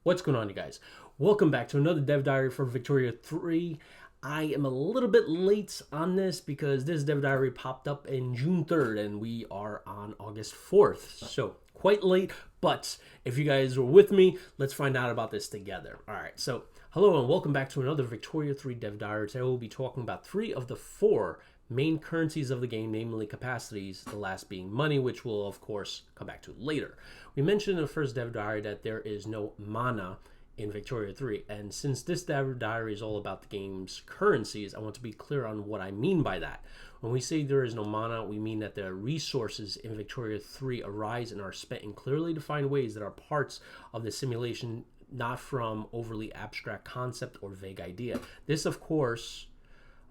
What's going on, you guys? Welcome back to another Dev Diary for Victoria 3. I am a little bit late on this because this Dev Diary popped up in June 3rd and we are on August 4th. So quite late, but if you guys are with me, let's find out about this together. All right, so hello and welcome back to another Victoria 3 Dev Diary. Today we'll be talking about 3 of the 4 main currencies of the game, namely capacities, the last being money, which we'll of course come back to later. We mentioned in the first Dev Diary that there is no mana in Victoria 3, and since this Dev Diary is all about the game's currencies, I want to be clear on what I mean by that. When we say there is no mana, we mean that the resources in Victoria 3 arise and are spent in clearly defined ways that are parts of the simulation, not from overly abstract concept or vague idea.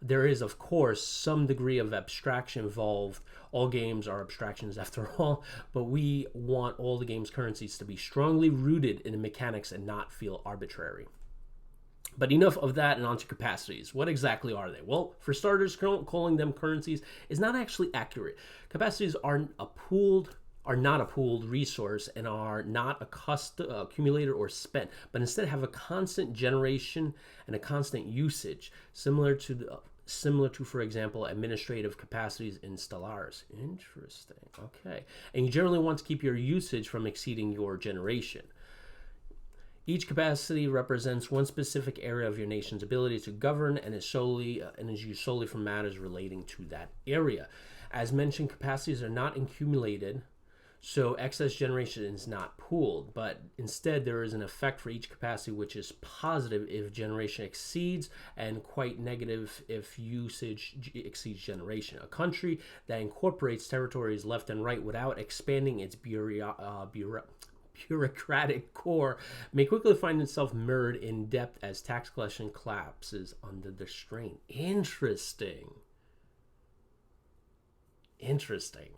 There is, of course, some degree of abstraction involved. All games are abstractions after all, but we want all the game's currencies to be strongly rooted in the mechanics and not feel arbitrary. But enough of that and onto capacities. What exactly are they? Well, for starters, calling them currencies is not actually accurate. Capacities are not a pooled resource and are not accumulated or spent, but instead have a constant generation and a constant usage, similar to, for example, administrative capacities in Stellaris. Interesting. Okay. And you generally want to keep your usage from exceeding your generation. Each capacity represents one specific area of your nation's ability to govern and is used solely for matters relating to that area. As mentioned, capacities are not accumulated, so excess generation is not pooled, but instead there is an effect for each capacity which is positive if generation exceeds and quite negative if usage exceeds generation. A country that incorporates territories left and right without expanding its bureaucratic core may quickly find itself mirrored in depth as tax collection collapses under the strain. Interesting.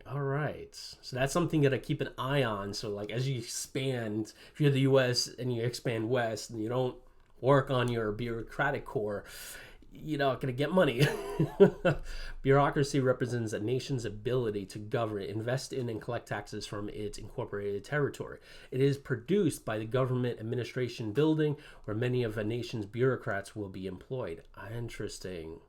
All right. So that's something that I keep an eye on. So like as you expand, if you're the US and you expand west and you don't work on your bureaucratic core, you're not going to get money. Bureaucracy represents a nation's ability to govern, invest in, and collect taxes from its incorporated territory. It is produced by the government administration building where many of a nation's bureaucrats will be employed. Interesting.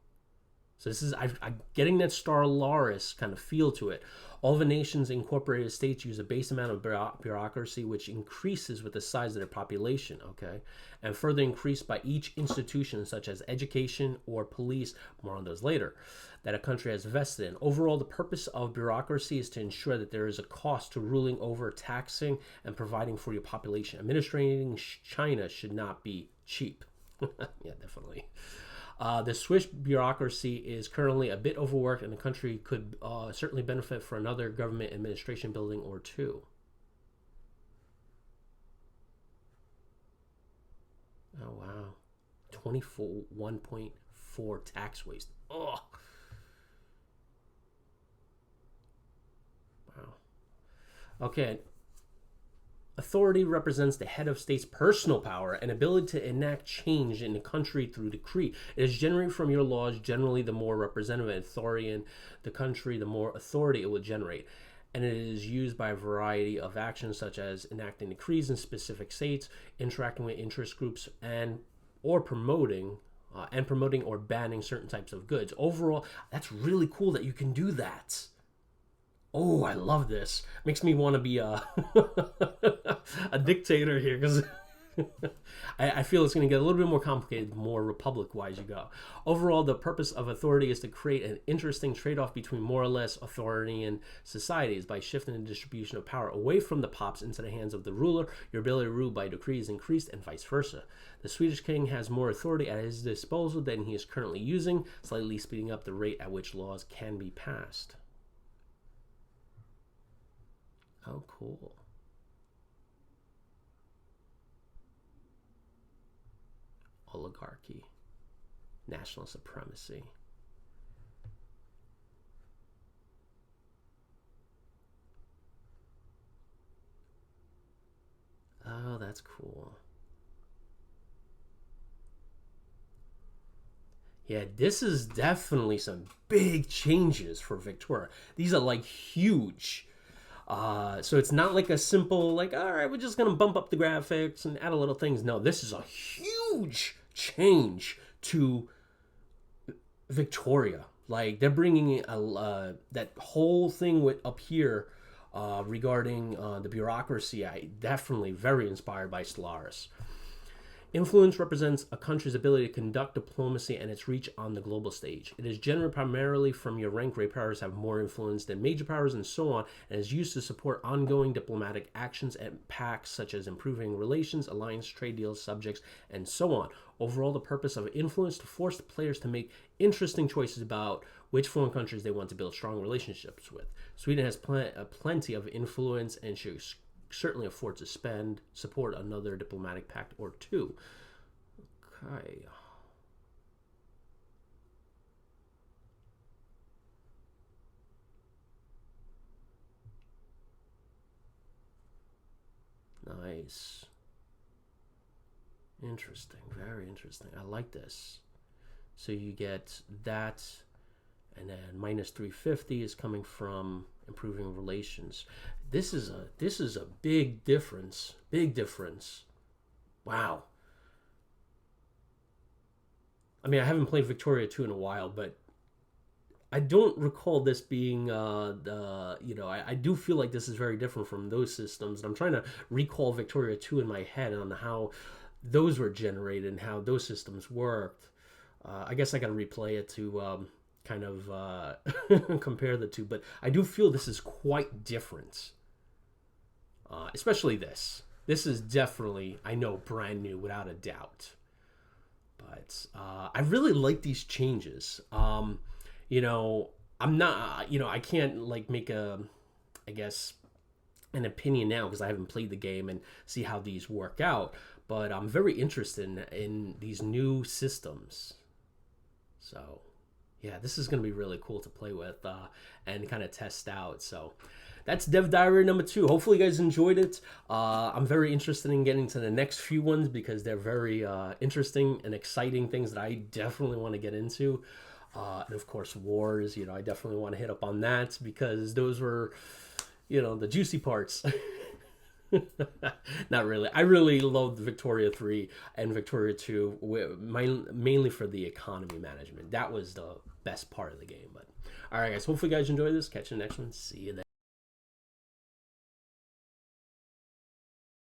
So this is, I'm getting that Stellaris kind of feel to it. All of a nation's incorporated states use a base amount of bureaucracy, which increases with the size of their population, okay? And further increased by each institution, such as education or police, more on those later, that a country has vested in. Overall, the purpose of bureaucracy is to ensure that there is a cost to ruling over, taxing, and providing for your population. Administrating China should not be cheap. Yeah, definitely. The Swiss bureaucracy is currently a bit overworked, and the country could certainly benefit from another government administration building or two. Oh, wow. 1.4 tax waste. Oh. Wow. Okay. Authority represents the head of state's personal power and ability to enact change in the country through decree. It is generated from your laws. Generally, the more representative authority in the country, the more authority it will generate. And it is used by a variety of actions such as enacting decrees in specific states, interacting with interest groups, or promoting or banning certain types of goods. Overall, that's really cool that you can do that. Oh, I love this. Makes me want to be a dictator here because I feel it's going to get a little bit more complicated the more republic-wise you go. Overall, the purpose of authority is to create an interesting trade-off between more or less authoritarian societies. By shifting the distribution of power away from the pops into the hands of the ruler, your ability to rule by decree is increased and vice versa. The Swedish king has more authority at his disposal than he is currently using, slightly speeding up the rate at which laws can be passed. Oh, cool. Oligarchy. National supremacy. Oh, that's cool. Yeah, this is definitely some big changes for Victoria. These are like huge. So it's not like a simple, like, all right, we're just going to bump up the graphics and add a little things. No, this is a huge change to Victoria. Like, they're bringing that whole thing up here regarding the bureaucracy. I definitely very inspired by Stellaris. Influence represents a country's ability to conduct diplomacy and its reach on the global stage. It is generated primarily from your rank. Great powers have more influence than major powers and so on, and is used to support ongoing diplomatic actions and pacts such as improving relations, alliance, trade deals, subjects, and so on. Overall, the purpose of influence to force the players to make interesting choices about which foreign countries they want to build strong relationships with. Sweden has plenty of influence and should certainly afford to support another diplomatic pact or two. Okay. Nice. Interesting. Very interesting. I like this. So you get that, and then minus 350 is coming from improving relations. This is a big difference. Big difference. Wow. I mean, I haven't played Victoria 2 in a while, but I don't recall this being I do feel like this is very different from those systems. And I'm trying to recall Victoria 2 in my head on how those were generated and how those systems worked. I guess I got to replay it to kind of compare the two, but I do feel this is quite different. Especially this. This is definitely, I know, brand new without a doubt. But I really like these changes. I'm not, I can't like make I guess, an opinion now because I haven't played the game and see how these work out. But I'm very interested in these new systems. So, yeah, this is going to be really cool to play with and kind of test out. So, that's Dev Diary number 2. Hopefully, you guys enjoyed it. I'm very interested in getting to the next few ones because they're very interesting and exciting things that I definitely want to get into. And of course, wars. I definitely want to hit up on that because those were, the juicy parts. Not really. I really loved Victoria 3 and Victoria 2, mainly for the economy management. That was the best part of the game. But all right, guys. Hopefully, you guys enjoy this. Catch you in the next one. See you then.